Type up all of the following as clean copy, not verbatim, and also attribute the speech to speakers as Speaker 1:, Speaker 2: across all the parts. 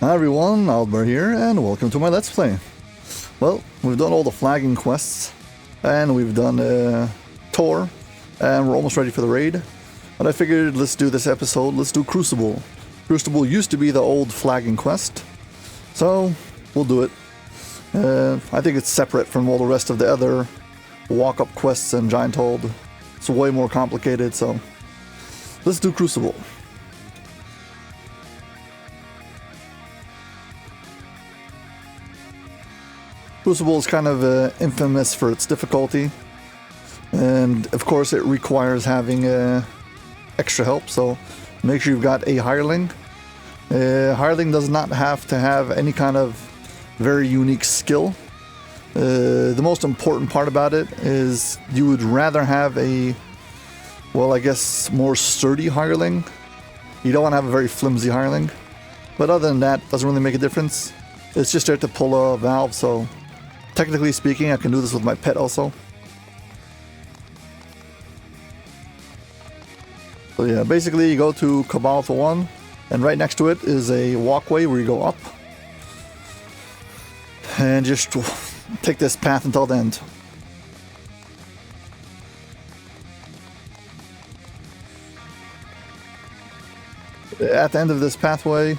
Speaker 1: Hi everyone, Aldbar here, and welcome to my Let's Play. Well, we've done all the flagging quests, and we've done Tor, and we're almost ready for the raid. But I figured let's do this episode, let's do Crucible. Crucible used to be the old flagging quest, so we'll do it. I think it's separate from all the rest of the other walk-up quests and Giant Hold. It's way more complicated, so let's do Crucible. Crucible is kind of infamous for its difficulty, and of course it requires having extra help, so make sure you've got a hireling. Hireling does not have to have any kind of very unique skill. The most important part about it is you would rather have a, well, I guess more sturdy hireling. You don't want to have a very flimsy hireling, but other than that, doesn't really make a difference. It's just there to pull a valve, so technically speaking, I can do this with my pet also. So yeah, basically you go to Cabal for 1, and right next to it is a walkway where you go up. And just take this path until the end. At the end of this pathway,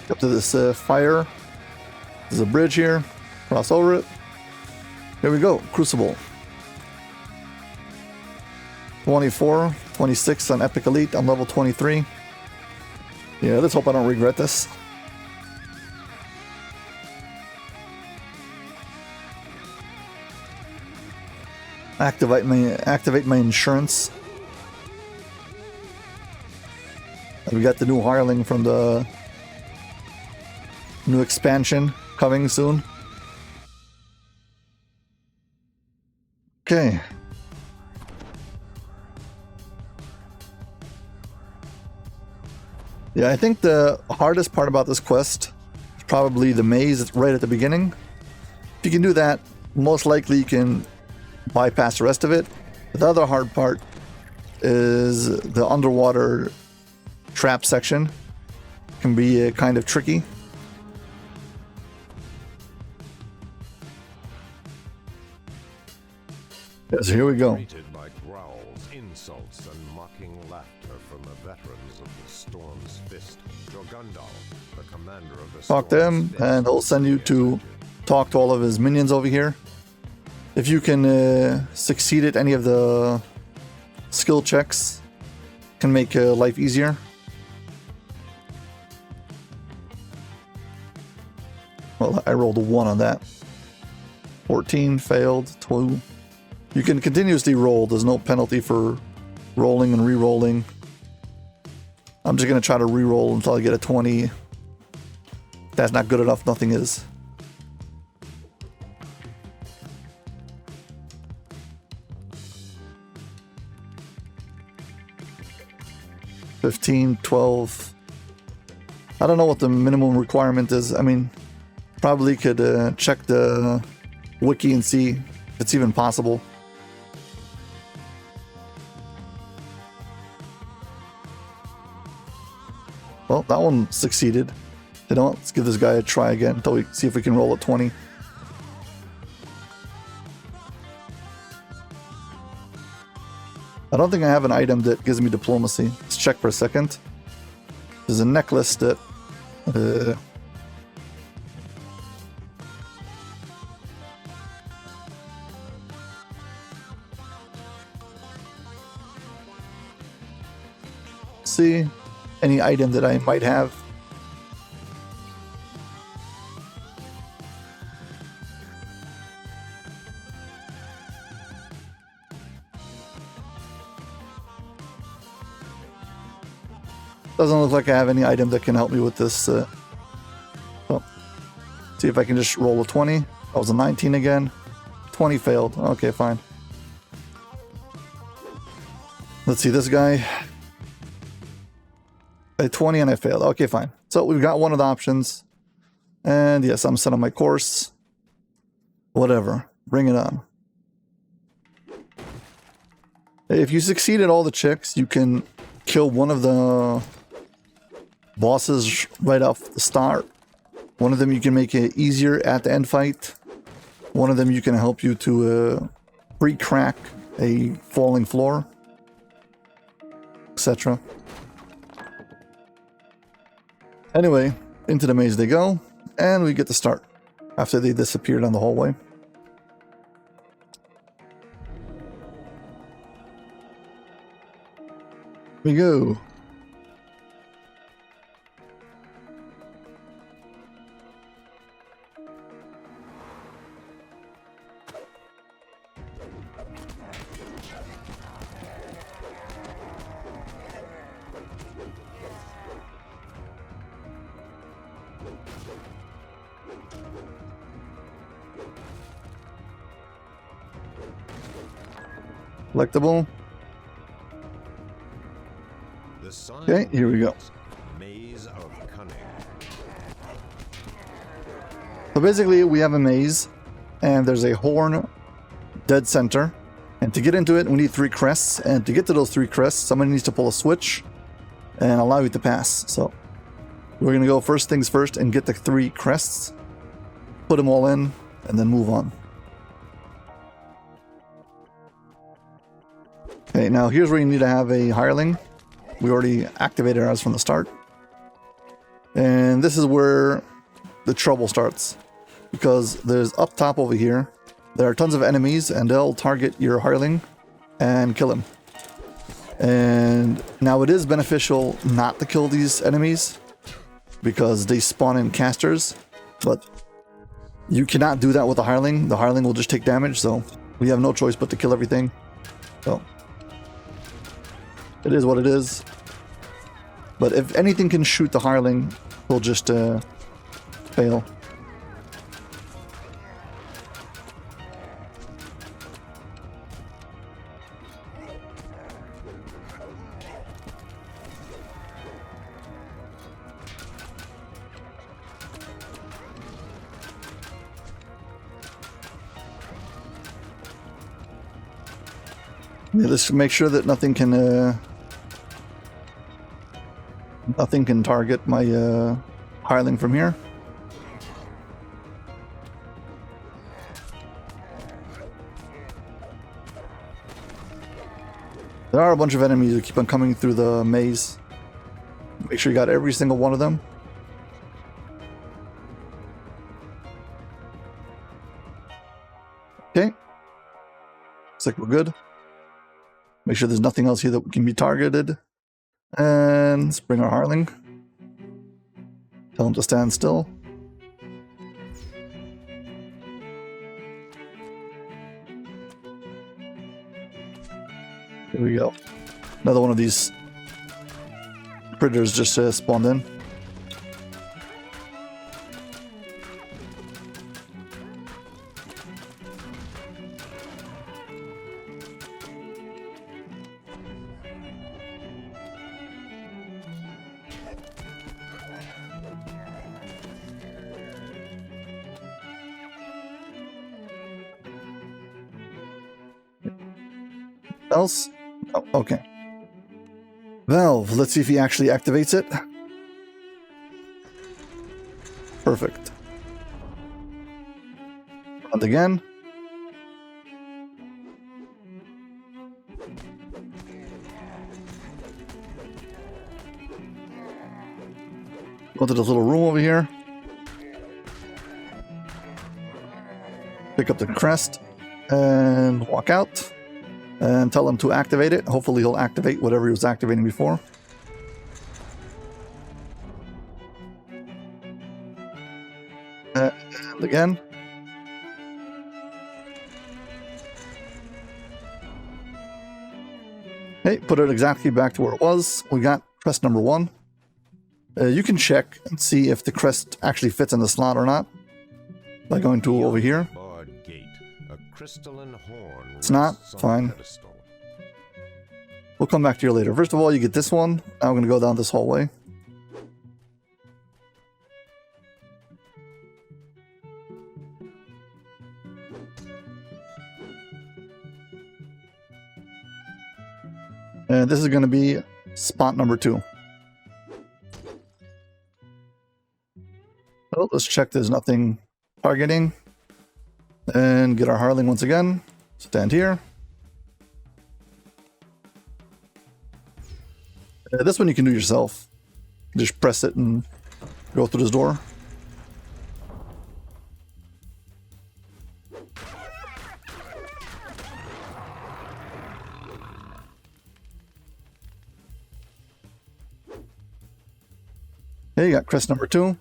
Speaker 1: up to this fire. There's a bridge here. Cross over it. Here we go. Crucible. 24, 26 on Epic Elite. I'm level 23. Yeah, let's hope I don't regret this. Activate my insurance. We got the new hireling from the new expansion coming soon. Okay. Yeah, I think the hardest part about this quest is probably the maze right at the beginning. If you can do that, most likely you can bypass the rest of it. But the other hard part is the underwater trap section. Can be kind of tricky. Yeah, so here we go.
Speaker 2: By growls, insults, and mocking laughter from the veterans of the Storm's Fist. Jorgundal, the commander of the
Speaker 1: Talk to him, and he'll send you to talk to all of his minions over here. If you can succeed at any of the skill checks, can make life easier. Well, I rolled a 1 on that. 14 failed. 2. You can continuously roll. There's no penalty for rolling and re-rolling. I'm just going to try to re-roll until I get a 20. If that's not good enough, nothing is. $15, $12. I don't know what the minimum requirement is. I mean, probably could check the wiki and see if it's even possible. Well, that one succeeded. You know, let's give this guy a try again until we see if we can roll at 20. I don't think I have an item that gives me diplomacy. Let's check for a second. There's a necklace that... see any item that I might have. Doesn't look like I have any item that can help me with this. Oh. See if I can just roll a 20. That was a 19 again. 20 failed. Okay, fine. Let's see, this guy. A 20 and I failed. Okay, fine. So we've got one of the options. And yes, I'm set on my course. Whatever. Bring it on. If you succeed at all the checks, you can kill one of the bosses right off the start. One of them you can make it easier at the end fight. One of them you can help you to pre-crack a falling floor, etc. Anyway, into the maze they go, and we get to start after they disappeared down the hallway. We go. Collectible. Okay, here we go.
Speaker 2: Maze of Cunning.
Speaker 1: So basically we have a maze and there's a horn dead center, and to get into it we need 3 crests, and to get to those 3 crests somebody needs to pull a switch and allow you to pass. So we're gonna go first things first and get the 3 crests, put them all in, and then move on. Okay, now here's where you need to have a hireling. We already activated ours from the start. And this is where the trouble starts, because there's up top over here, there are tons of enemies and they'll target your hireling and kill him. And now it is beneficial not to kill these enemies because they spawn in casters, but you cannot do that with the hireling. The hireling will just take damage, so we have no choice but to kill everything. So it is what it is. But if anything can shoot the hireling, we'll just fail. Yeah, let's make sure that nothing can target my hireling from here. There are a bunch of enemies that keep on coming through the maze. Make sure you got every single one of them. Okay. Looks like we're good. Make sure there's nothing else here that can be targeted. And let's bring our hireling. Tell him to stand still. Here we go. Another one of these critters just spawned in. Else? Oh, okay. Valve, let's see if he actually activates it. Perfect. And again. Go to this little room over here. Pick up the crest and walk out. And tell him to activate it. Hopefully he'll activate whatever he was activating before. And again. Okay, put it exactly back to where it was. We got crest number 1. You can check and see if the crest actually fits in the slot or not by going to over here. It's not? Fine. We'll come back to you later. First of all, you get this one. Now I'm going to go down this hallway. And this is going to be spot number 2. Well, let's check there's nothing targeting. And get our Harling once again. Stand here. This one you can do yourself. Just press it and go through this door. Okay, you got crest number 2.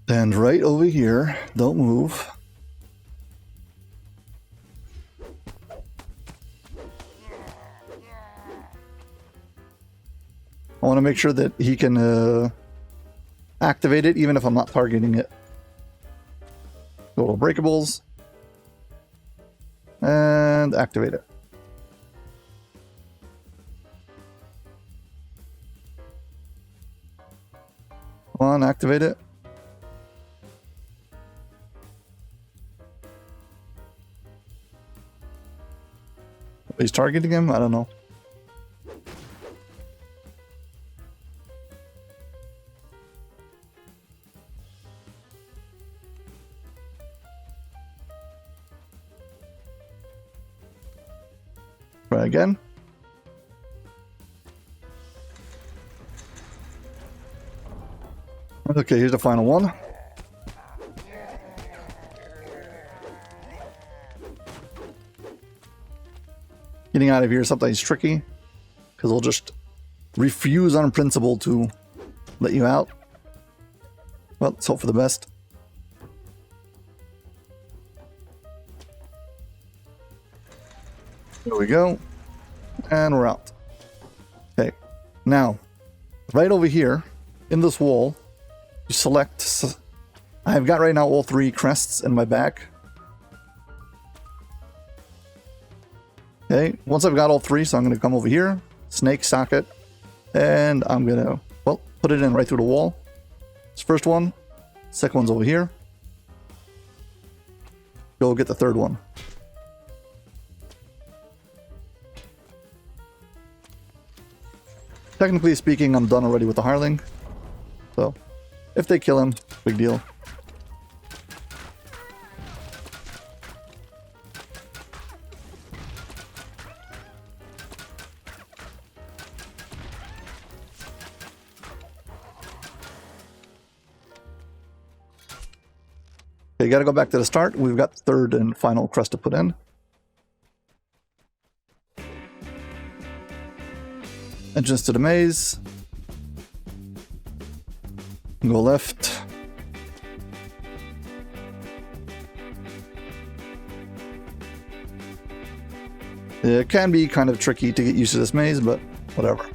Speaker 1: And right over here, don't move. I want to make sure that he can activate it even if I'm not targeting it. Go to breakables. And activate it. Come on, activate it. He's targeting him? I don't know. Try again. Okay, here's the final one. Getting out of here sometimes tricky, because they'll just refuse on principle to let you out. Well, let's hope for the best. There we go. And we're out. Okay. Now, right over here, in this wall, you select... I've got right now all 3 crests in my back. Okay, once I've got all 3, so I'm going to come over here, snake socket, and I'm going to, well, put it in right through the wall. This first one, second one's over here. Go get the third one. Technically speaking, I'm done already with the Harling. So, if they kill him, big deal. Okay, you gotta go back to the start. We've got the third and final crest to put in. Entrance to the maze. Go left. It can be kind of tricky to get used to this maze, but whatever.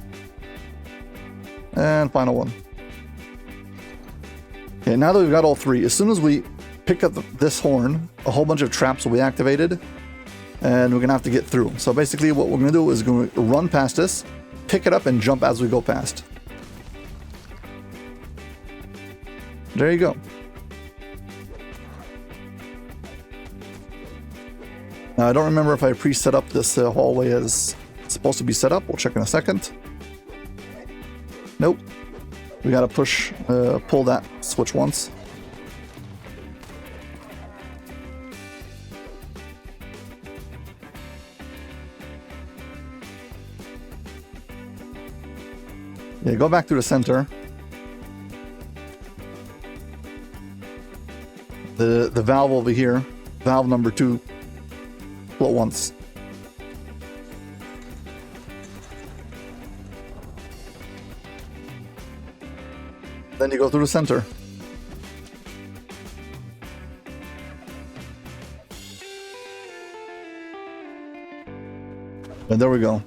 Speaker 1: And final one. Okay, now that we've got all 3, as soon as we pick up this horn, a whole bunch of traps will be activated, and we're gonna have to get through. So basically what we're gonna do is going to run past this, pick it up, and jump as we go past. There you go. Now I don't remember if I pre-set up this hallway as it's supposed to be set up. We'll check in a second. Nope. We gotta pull that switch once. Yeah, go back to the center. The valve over here, valve number 2, pull it once. Then you go through the center. And there we go.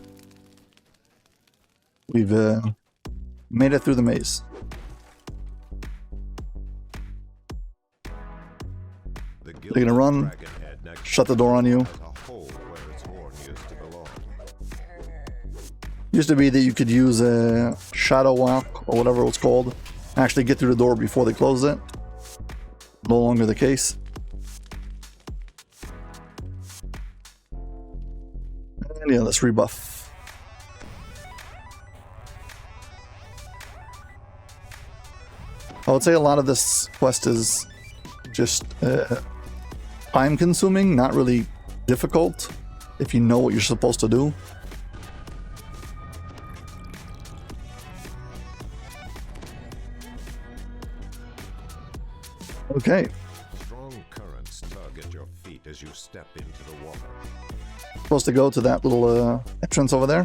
Speaker 1: We've made it through the maze. They're gonna run, shut the door on you. Used to be that you could use a shadow walk or whatever it was called, actually get through the door before they close it. No longer the case. And yeah, let's rebuff. I would say a lot of this quest is just time consuming, not really difficult if you know what you're supposed to do. Okay.
Speaker 2: Strong currents tug at your feet as you step into the water.
Speaker 1: Supposed to go to that little entrance over there.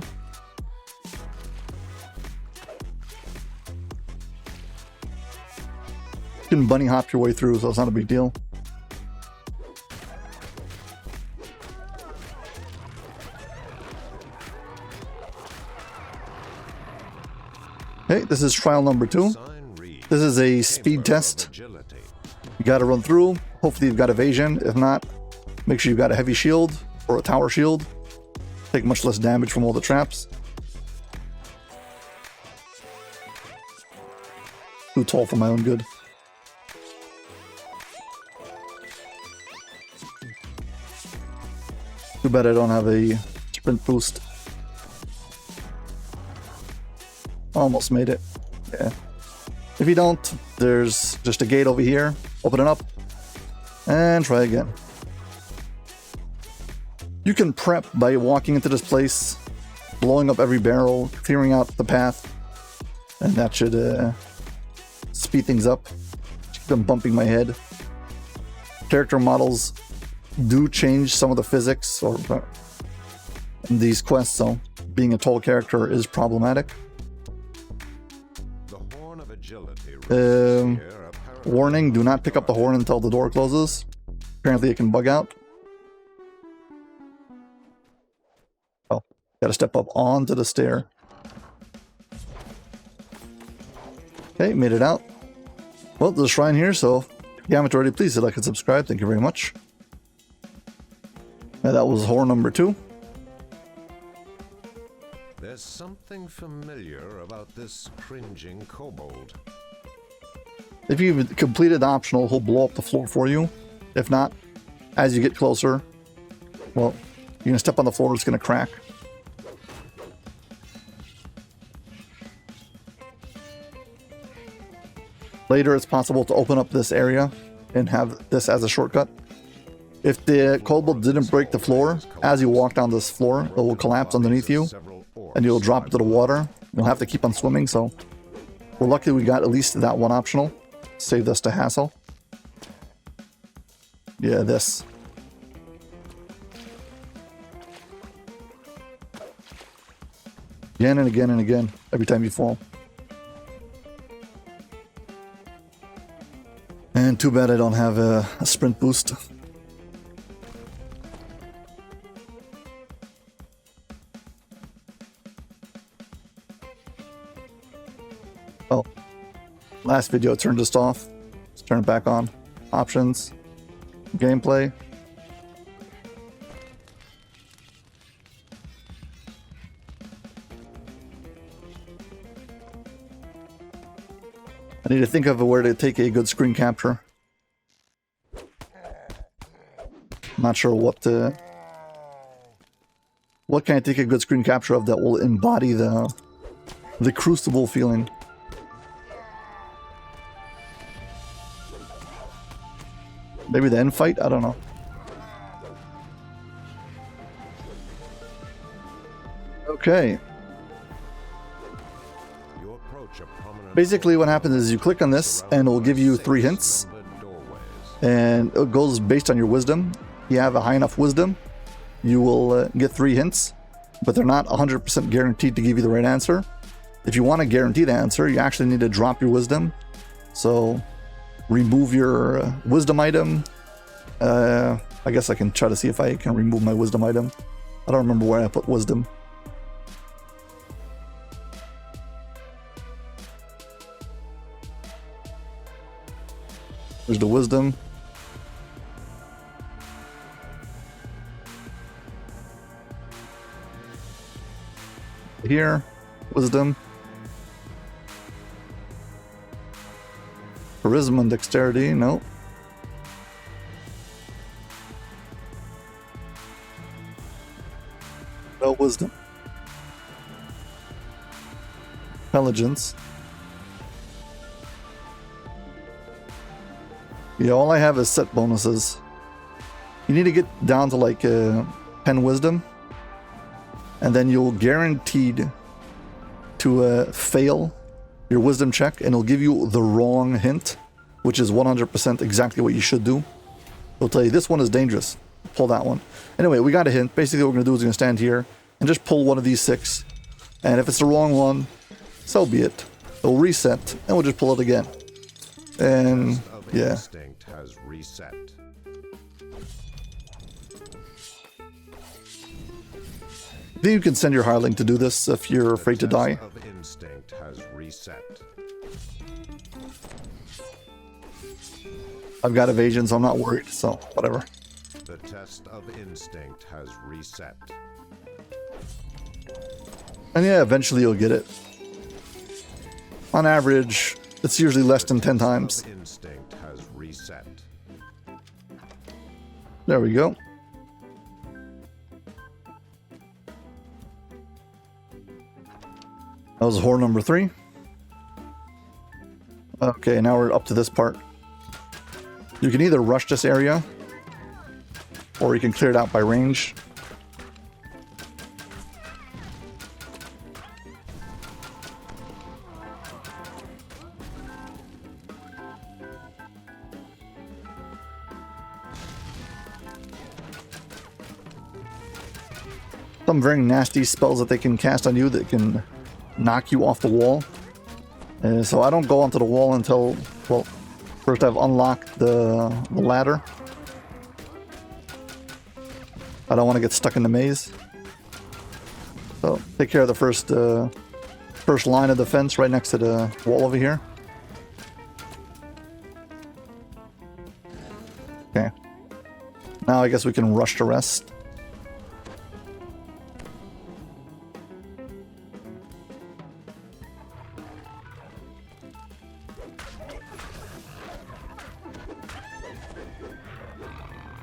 Speaker 1: You can bunny hop your way through, so it's not a big deal. Okay, this is trial number 2. This is a speed test. You gotta run through. Hopefully you've got evasion. If not, make sure you've got a heavy shield or a tower shield. Take much less damage from all the traps. Too tall for my own good. Too bad I don't have a sprint boost. Almost made it. Yeah. If you don't, there's just a gate over here. Open it up and try again. You can prep by walking into this place, blowing up every barrel, clearing out the path, and that should speed things up. Keep them bumping my head. Character models do change some of the physics or in these quests, so being a tall character is problematic. Warning, do not pick up the horn until the door closes. Apparently it can bug out. Oh, gotta step up onto the stair. Okay, made it out. Well, there's a shrine here, so if you haven't already, please hit like and subscribe. Thank you very much. And that was horn number 2.
Speaker 2: There's something familiar about this cringing kobold.
Speaker 1: If you've completed the optional, he'll blow up the floor for you. If not, as you get closer, well, you're gonna step on the floor, it's gonna crack. Later, it's possible to open up this area and have this as a shortcut. If the kobold didn't break the floor, as you walk down this floor, it will collapse underneath you, and you'll drop into the water. You'll have to keep on swimming, so we're lucky we got at least that one optional. Saved us the hassle. Yeah, this. Again and again and again, every time you fall. And too bad I don't have a sprint boost. Oh. Last video, turned this off. Let's turn it back on. Options. Gameplay. I need to think of where to take a good screen capture. I'm not sure what can I take a good screen capture of that will embody the Crucible feeling. Maybe the end fight? I don't know. Okay. Basically what happens is you click on this and it will give you 3 hints. And it goes based on your wisdom. If you have a high enough wisdom, you will get 3 hints. But they're not 100% guaranteed to give you the right answer. If you want to guarantee the answer, you actually need to drop your wisdom. So remove your wisdom item. I guess I can try to see if I can remove my wisdom item. I don't remember where I put wisdom. There's the wisdom. Here, wisdom. Charisma and dexterity, no. No Wisdom. Intelligence. Yeah, all I have is set bonuses. You need to get down to like 10 Wisdom, and then you'll guaranteed to fail your Wisdom check, and it'll give you the wrong hint, which is 100% exactly what you should do. It'll tell you this one is dangerous. Pull that one. Anyway, we got a hint. Basically, what we're going to do is we're going to stand here and just pull one of these 6. And if it's the wrong one, so be it. It'll reset, and we'll just pull it again. And yeah.
Speaker 2: Instinct has reset.
Speaker 1: Then you can send your hireling to do this if you're afraid to die.
Speaker 2: Of instinct has reset.
Speaker 1: I've got evasion, so I'm not worried, so whatever.
Speaker 2: The test of instinct has reset.
Speaker 1: And yeah, eventually you'll get it. On average, it's usually less than 10 times.
Speaker 2: Instinct has reset.
Speaker 1: There we go. That was horror number 3. Okay, now we're up to this part. You can either rush this area, or you can clear it out by range. Some very nasty spells that they can cast on you that can knock you off the wall. So I don't go onto the wall until, well, first I've unlocked the ladder. I don't want to get stuck in the maze. So take care of the first line of defense right next to the wall over here. Okay. Now I guess we can rush the rest.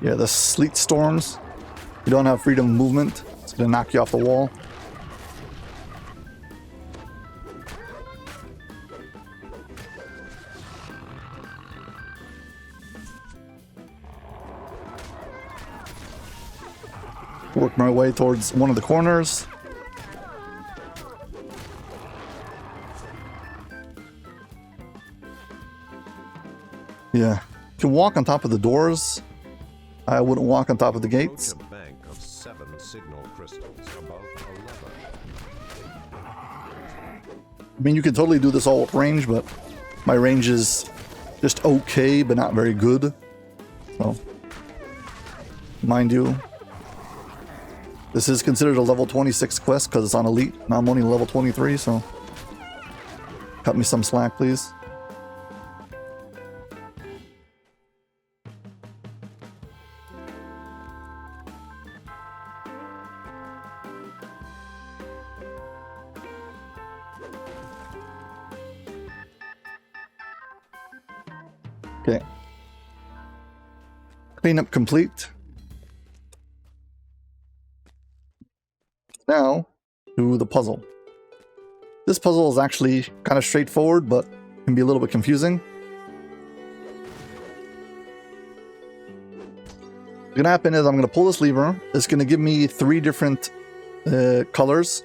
Speaker 1: Yeah, the sleet storms. You don't have freedom of movement. It's gonna knock you off the wall. Work my way towards one of the corners. Yeah, you can walk on top of the doors. I wouldn't walk on top of the gates.
Speaker 2: A bank of 7 signal crystals above a lever.
Speaker 1: I mean, you can totally do this all with range, but my range is just okay, but not very good. So, mind you, this is considered a level 26 quest because it's on Elite. Now I'm only level 23, so cut me some slack, please. Okay. Cleanup complete. Now, to the puzzle. This puzzle is actually kind of straightforward, but can be a little bit confusing. What's gonna happen is I'm gonna pull this lever. It's gonna give me 3 different colors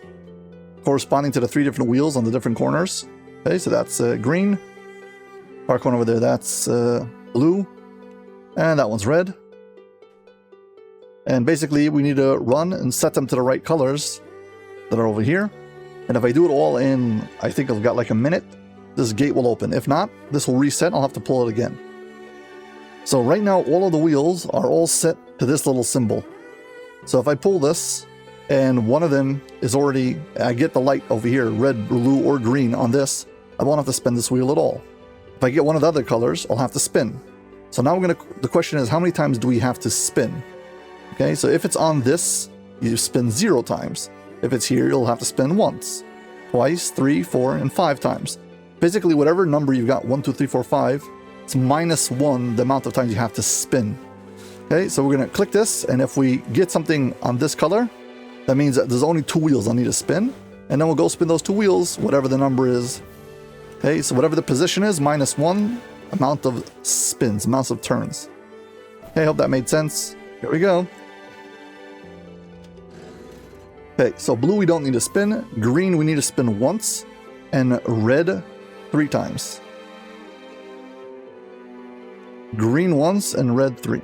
Speaker 1: corresponding to the 3 different wheels on the different corners. Okay, so that's green. Far corner over there, that's blue. And that one's red. And basically, we need to run and set them to the right colors that are over here. And if I do it all in, I think I've got like a minute, this gate will open. If not, this will reset. I'll have to pull it again. So right now, all of the wheels are all set to this little symbol. So if I pull this, and one of them is already, I get the light over here, red, blue, or green on this, I won't have to spin this wheel at all. If I get one of the other colors, I'll have to spin. So now the question is, how many times do we have to spin? Okay, so if it's on this, you spin 0 times. If it's here, you'll have to spin once, twice, 3, 4, and 5 times. Basically, whatever number you've got, 1, 2, 3, 4, 5, it's -1 the amount of times you have to spin. Okay, so we're gonna click this, and if we get something on this color, That means that there's only 2 wheels I need to spin, and then we'll go spin those 2 wheels, whatever the number is. Okay, so whatever the position is, -1 amount of spins, amounts of turns. Okay, hope that made sense. Here we go. Okay, so blue we don't need to spin, green we need to spin once, and red 3 times. Green once and red 3.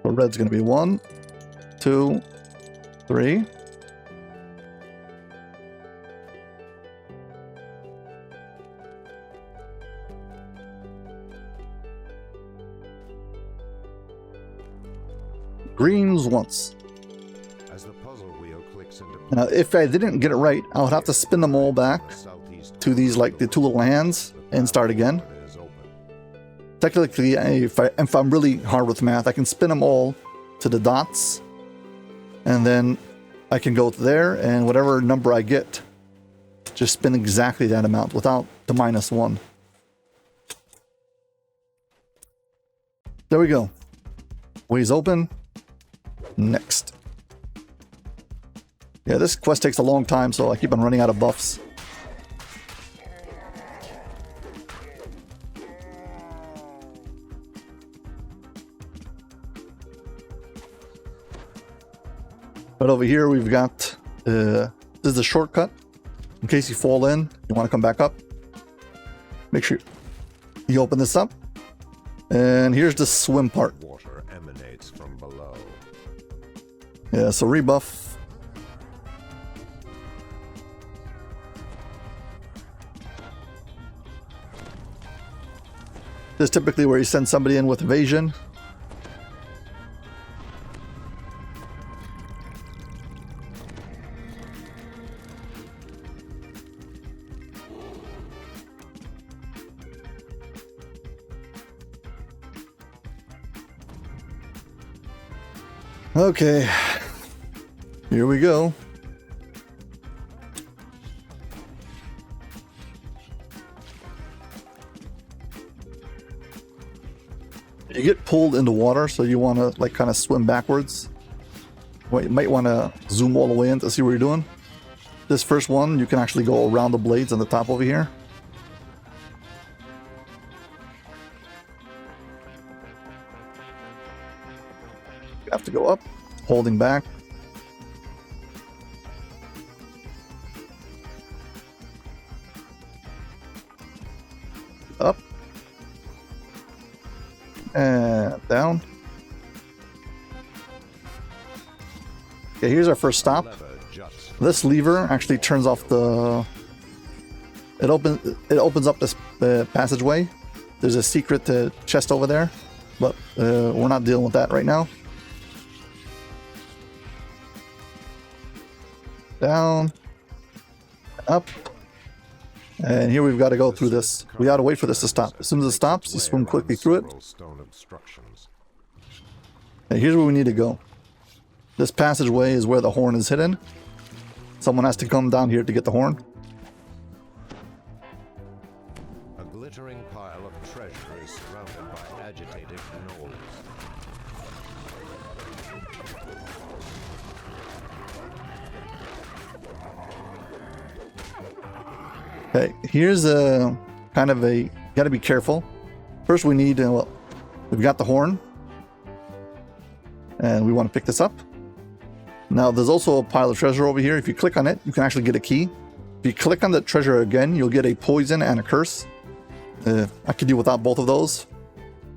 Speaker 1: So red's going to be 1, 2, 3. Greens once.
Speaker 2: As the puzzle wheel clicks into
Speaker 1: Now, if I didn't get it right, I would have to spin them all back to these, like the 2 little hands, and start again. Technically, if I'm really hard with math, I can spin them all to the dots, and then I can go there, and whatever number I get, just spin exactly that amount without the -1. There we go. Ways open. Next. Yeah, this quest takes a long time, so I keep on running out of buffs. But over here we've got, this is a shortcut. In case you fall in, you want to come back up. Make sure you open this up. And here's the swim part.
Speaker 2: Water emanates from below.
Speaker 1: Yeah, so rebuff. This is typically where you send somebody in with evasion. Okay, here we go. You get pulled into water, so you want to like kind of swim backwards. Well, you might want to zoom all the way in to see what you're doing. This first one, you can actually go around the blades on the top over here. You have to go up, holding back. Up. And down. Okay, here's our first stop. This lever actually turns off the... It opens up this passageway. There's a secret chest over there, but we're not dealing with that right now. Down, up, and here we've got to go through this. We got to wait for this to stop. As soon as it stops, you swim quickly through it. And here's where we need to go. This passageway is where the horn is hidden. Someone has to come down here to get the horn.
Speaker 2: A glittering pile of treasure is surrounded by agitated gnolls.
Speaker 1: Okay, here's a kind of a, you gotta be careful. First we need, well, we've got the horn. And we want to pick this up. Now there's also a pile of treasure over here. If you click on it, you can actually get a key. If you click on the treasure again, you'll get a poison and a curse. I could do without both of those.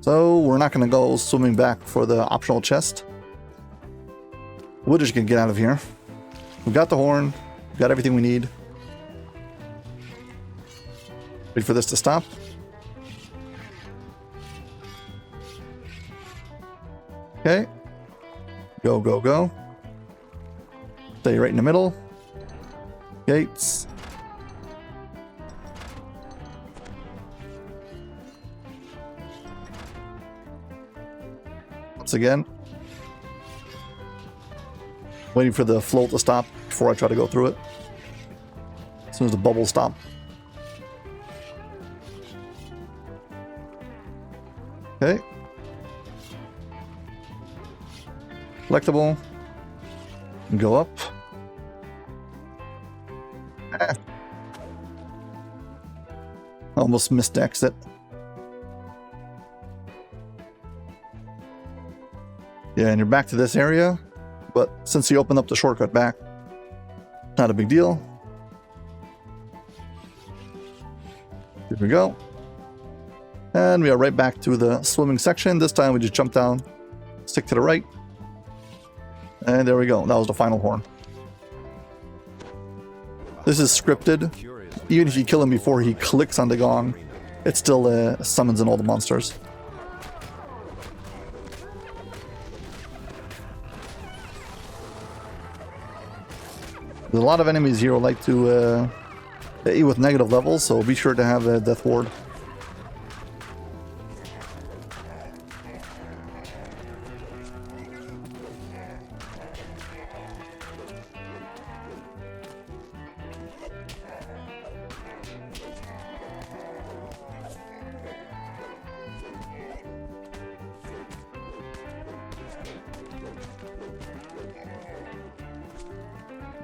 Speaker 1: So we're not gonna go swimming back for the optional chest. We're just gonna get out of here. We've got the horn, we've got everything we need. Wait for this to stop. Okay. Go, go, go. Stay right in the middle. Gates. Once again. Waiting for the float to stop before I try to go through it. As soon as the bubbles stop. Okay. Collectible. Go up. Ah. Almost missed exit. Yeah, and you're back to this area, but since you opened up the shortcut back, not a big deal. Here we go. And we are right back to the swimming section. This time we just jump down, stick to the right. And there we go. That was the final horn. This is scripted. Even if you kill him before he clicks on the gong, it still summons in all the monsters. There's a lot of enemies here who like to hit you with negative levels, so be sure to have a Death Ward.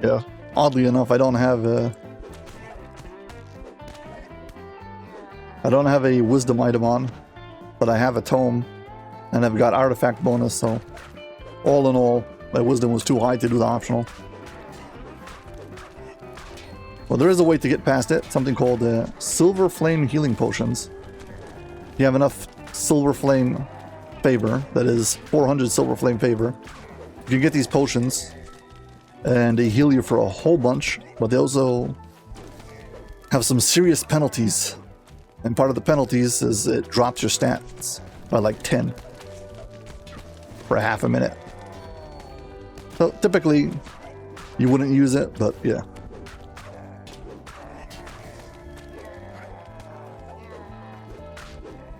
Speaker 1: Yeah, oddly enough, I don't have a wisdom item on, but I have a tome, and I've got artifact bonus, so all in all, my wisdom was too high to do the optional. Well, there is a way to get past it, something called Silver Flame Healing Potions. If you have enough Silver Flame Favor, that is 400 Silver Flame Favor, you can get these potions, and they heal you for a whole bunch, but they also have some serious penalties. And part of the penalties is it drops your stats by like 10 for a half a minute. So typically you wouldn't use it, but yeah.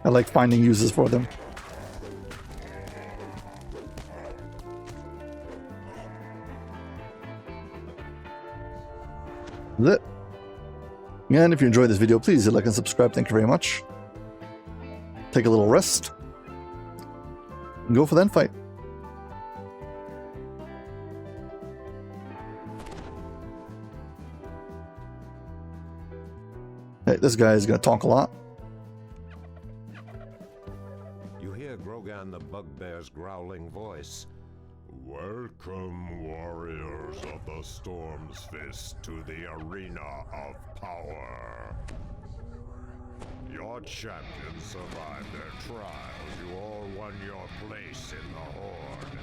Speaker 1: I like finding uses for them. That's it. And if you enjoyed this video, please hit like and subscribe. Thank you very much. Take a little rest. And go for the end fight. Hey, this guy is going to talk a lot.
Speaker 2: You hear Grogan the Bugbear's growling voice. Welcome, warriors of the Storm's Fist, to the arena of power. Your champions survived their trials. You all won your place in the Horde.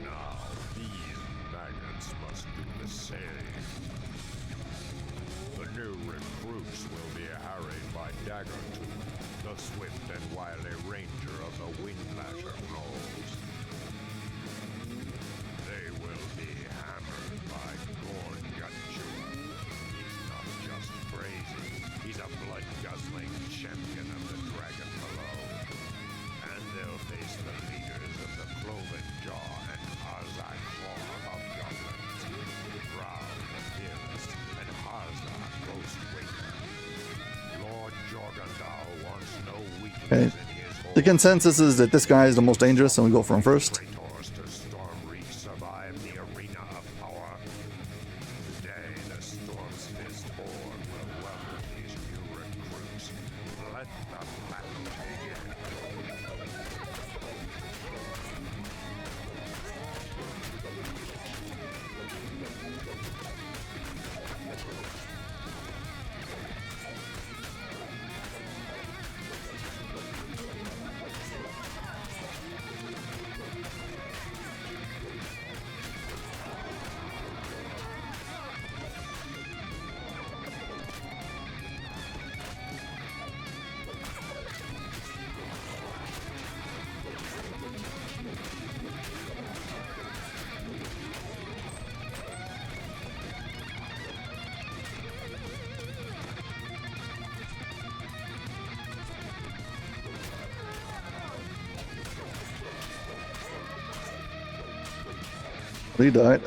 Speaker 2: Now, these maggots must do the same. The new recruits will be harried by Daggertooth, the swift and wily ranger of the Windlasher Rolls. They will be hammered by Gorn Gutchewer. He's not just crazy, he's a blood-guzzling champion of the Dragon below. And they'll face the leaders of the Cloven Jaw and Arzak Claw of Goblins, Brow the Fearless, and Harzak Ghostwaker. Lord Jorgandal wants no weakness in his hold.
Speaker 1: The consensus is that this guy is the most dangerous, and we go for him first. He died.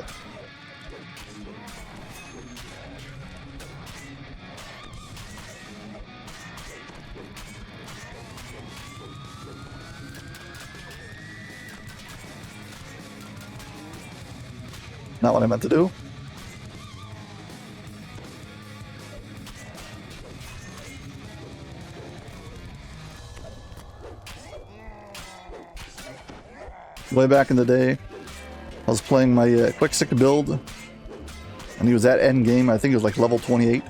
Speaker 1: Not what I meant to do. Way back in the day, I was playing my quick stick build, and he was at end game. I think it was like level 28,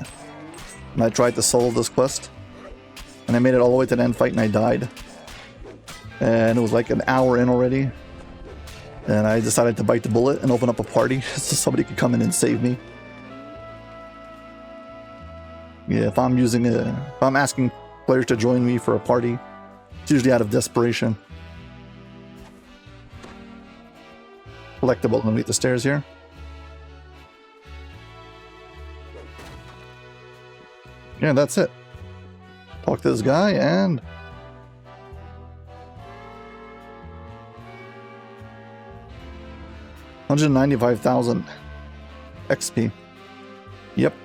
Speaker 1: and I tried to solo this quest, and I made it all the way to the end fight, and I died. And it was like an hour in already, and I decided to bite the bullet and open up a party so somebody could come in and save me. Yeah, if I'm asking players to join me for a party, it's usually out of desperation. Collectible underneath the stairs here. Yeah, that's it. Talk to this guy and... $195,000 XP. Yep.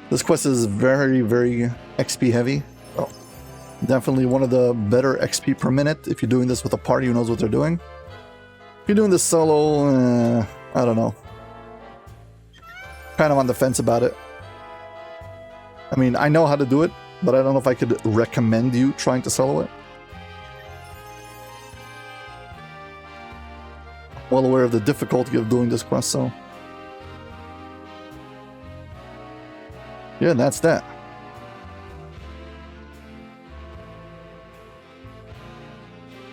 Speaker 1: This quest is very, very XP heavy. Oh, definitely one of the better XP per minute if you're doing this with a party who knows what they're doing. If you're doing this solo, I don't know. Kind of on the fence about it. I mean, I know how to do it, but I don't know if I could recommend you trying to solo it. Well aware of the difficulty of doing this quest, so... yeah, that's that.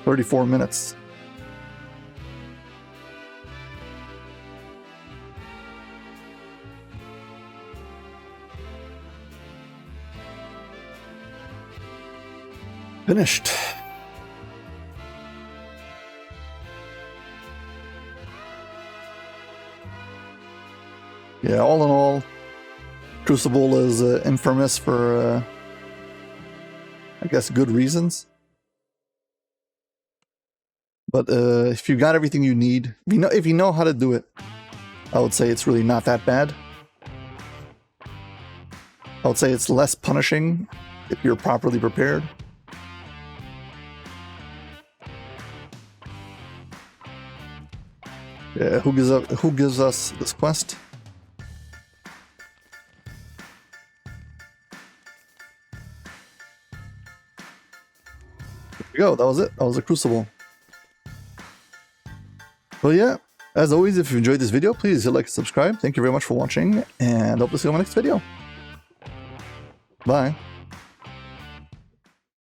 Speaker 1: "34 minutes. Finished. Yeah, all in all, Crucible is infamous for, I guess, good reasons. But if you got everything you need, if you know how to do it, I would say it's really not that bad. I would say it's less punishing if you're properly prepared. Yeah, who gives us this quest? There we go, that was it. That was a Crucible. Well, yeah, as always, if you enjoyed this video, please hit like and subscribe. Thank you very much for watching, and hope to see you on my next video. Bye.